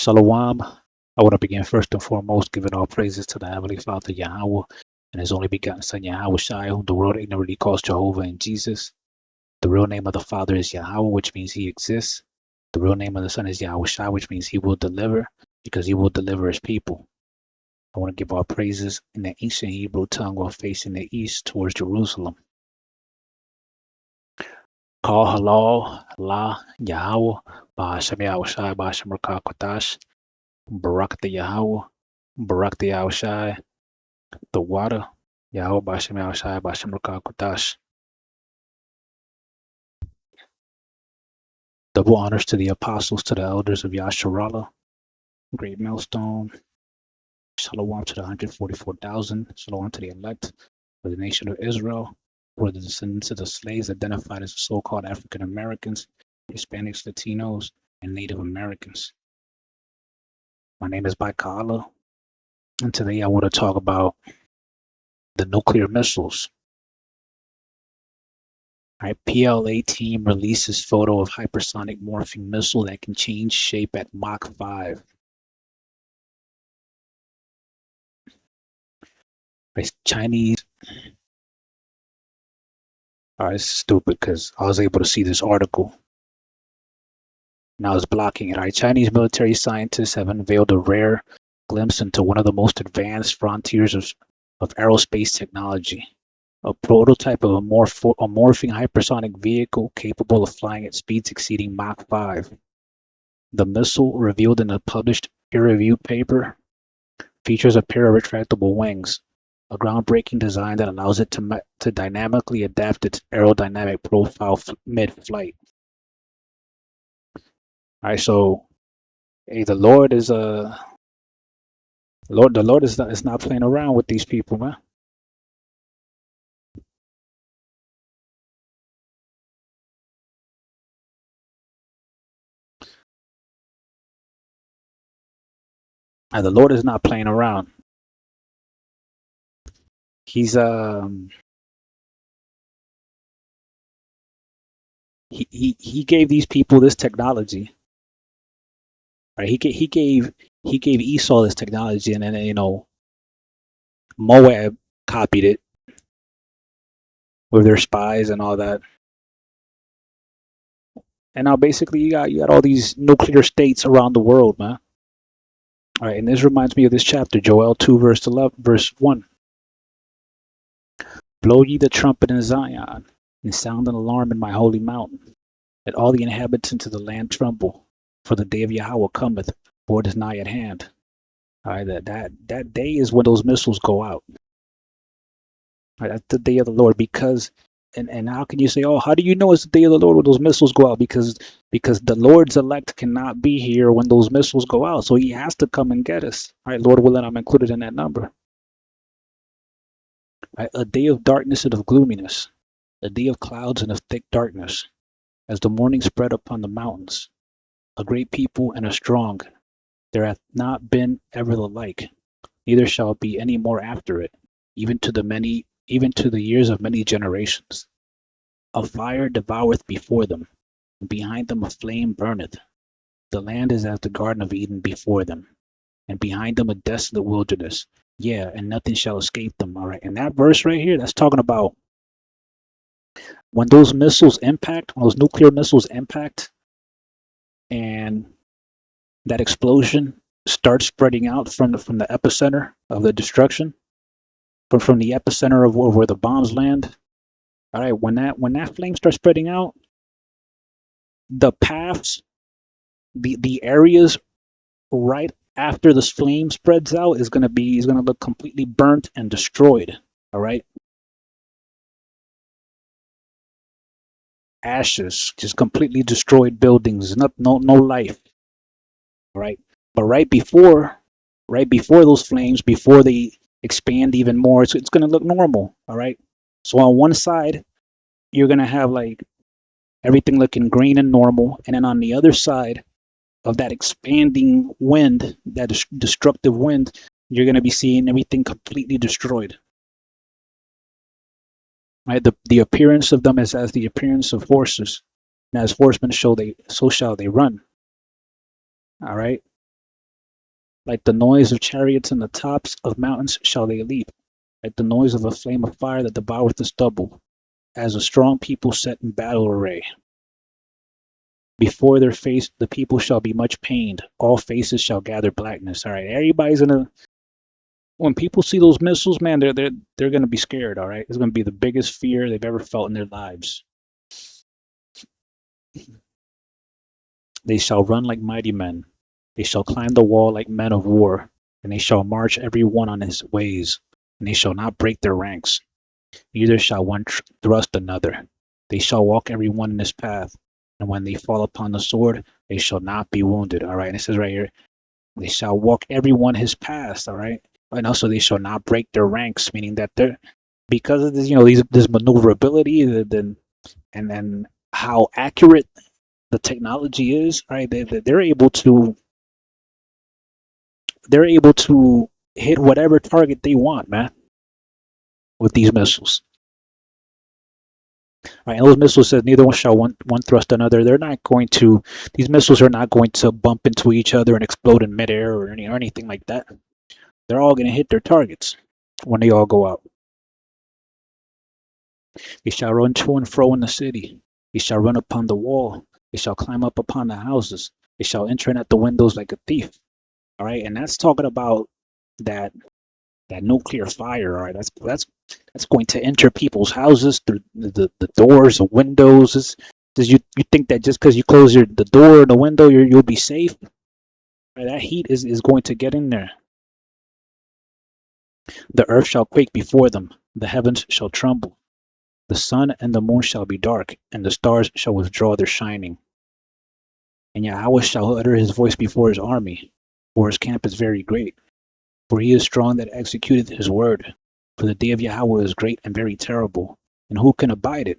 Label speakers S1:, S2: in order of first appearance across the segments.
S1: Shalom. I want to begin first and foremost giving all praises to the Heavenly Father Yahweh and His only begotten Son Yahweh Shai, whom the world ignorantly calls Jehovah and Jesus. The real name of the Father is Yahweh, which means He exists. The real name of the Son is Yahweh Shai, which means He will deliver, because He will deliver His people. I want to give all praises in the ancient Hebrew tongue while facing the east towards Jerusalem. Call halal, la, Yahweh, Ba'ashem Yahweh Shai, Ba'ashem Rakah Kodash, Barak the Yahweh, Barak the Yahweh Shai, the water, Yahweh Ba'ashem Yahweh Shai, Ba'ashem Rakah Kodash. Double honors to the apostles, to the elders of Yasharala, Greatmillstone. Shalom to the 144,000. Shalom to the elect for the nation of Israel, for the descendants of the slaves identified as the so-called African Americans, Hispanics, Latinos, and Native Americans. My name is Baikala, and today I want to talk about the nuclear missiles. All right, PLA team releases photo of hypersonic morphing missile that can change shape at Mach 5. Right, Chinese. All right, it's stupid because I was able to see this article. Now it's blocking it. All right, Chinese military scientists have unveiled a rare glimpse into one of the most advanced frontiers of aerospace technology. A prototype of a morphing hypersonic vehicle capable of flying at speeds exceeding Mach 5. The missile, revealed in a published peer-reviewed paper, features a pair of retractable wings, a groundbreaking design that allows it to dynamically adapt its aerodynamic profile mid-flight. All right, so hey, the Lord is not playing around with these people, man. And the Lord is not playing around. He's he gave these people this technology. Right? He gave Esau this technology, and then Moab copied it with their spies and all that. And now basically you got all these nuclear states around the world, man. All right, and this reminds me of this chapter, Joel 2, verse 1. Blow ye the trumpet in Zion, and sound an alarm in my holy mountain. Let all the inhabitants of the land tremble, for the day of Yahweh cometh, for it is nigh at hand. All right, that day is when those missiles go out. All right, that's the day of the Lord, because and how can you say, oh, how do you know it's the day of the Lord when those missiles go out? Because the Lord's elect cannot be here when those missiles go out, so He has to come and get us. All right, Lord willing, I'm included in that number. All right, a day of darkness and of gloominess, a day of clouds and of thick darkness, as the morning spread upon the mountains. A great people and a strong, there hath not been ever the like, neither shall it be any more after it, even to the years of many generations. A fire devoureth before them, and behind them a flame burneth. The land is as the Garden of Eden before them, and behind them a desolate wilderness. Yeah, and nothing shall escape them. All right, and that verse right here, that's talking about when those nuclear missiles impact, and that explosion starts spreading out from the epicenter of the destruction, from the epicenter of where the bombs land. All right, when that flame starts spreading out, the paths, the areas right after this flame spreads out is gonna look completely burnt and destroyed. All right, ashes, just completely destroyed buildings, no life. All right, but right before those flames, before they expand even more, it's gonna look normal. All right, so on one side you're gonna have like everything looking green and normal, and then on the other side of that expanding wind, that destructive wind, you're going to be seeing everything completely destroyed. Right? The appearance of them is as the appearance of horses, and as horsemen so shall they run. All right. Like the noise of chariots in the tops of mountains shall they leap, like the noise of a flame of fire that devoureth the stubble, as a strong people set in battle array. Before their face the people shall be much pained, all faces shall gather blackness. All right, everybody's gonna, when people see those missiles, man, they're gonna be scared. All right, it's gonna be the biggest fear they've ever felt in their lives. They shall run like mighty men. They shall climb the wall like men of war, and they shall march every one on his ways, and they shall not break their ranks. Neither shall one thrust another. They shall walk every one in his path, and when they fall upon the sword, they shall not be wounded. All right, and it says right here, they shall walk every one his path. All right, and also they shall not break their ranks, meaning that they're, because of this, this maneuverability, and how accurate the technology is. Right, they're able to hit whatever target they want, man, with these missiles. Right, and those missiles says neither one shall one thrust another. They're not going to, these missiles are not going to bump into each other and explode in midair or anything like that. They're all going to hit their targets when they all go out. They shall run to and fro in the city. They shall run upon the wall. They shall climb up upon the houses. They shall enter in at the windows like a thief. All right, and that's talking about that nuclear fire. All right, that's going to enter people's houses through the doors, the windows. Does you think that just because you close the door or the window, you'll be safe? Right, that heat is going to get in there. The earth shall quake before them. The heavens shall tremble. The sun and the moon shall be dark, and the stars shall withdraw their shining. And Yahweh shall utter his voice before his army, for his camp is very great. For he is strong that executeth his word. For the day of Yahweh is great and very terrible, and who can abide it?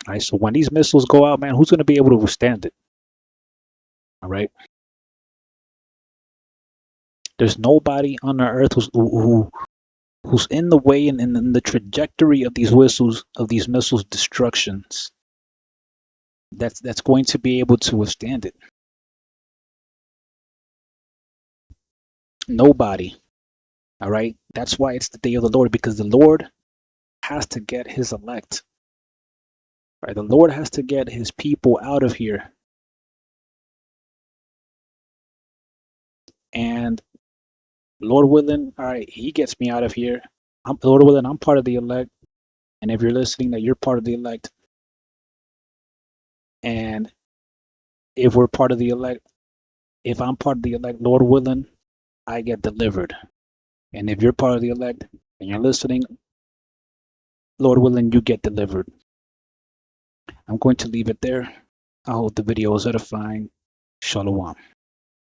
S1: All right, so when these missiles go out, man, who's going to be able to withstand it? All right, there's nobody on the earth who's in the way and in the trajectory of these missiles destructions. That's going to be able to withstand it. Nobody. All right, that's why it's the day of the Lord, because the Lord has to get his elect. Right, the Lord has to get his people out of here. And Lord willing, all right, he gets me out of here. Lord willing, I'm part of the elect. And if you're listening, that you're part of the elect. And if we're part of the elect, if I'm part of the elect, Lord willing, I get delivered. And if you're part of the elect and you're listening, Lord willing, you get delivered. I'm going to leave it there. I hope the video is edifying. Shalom.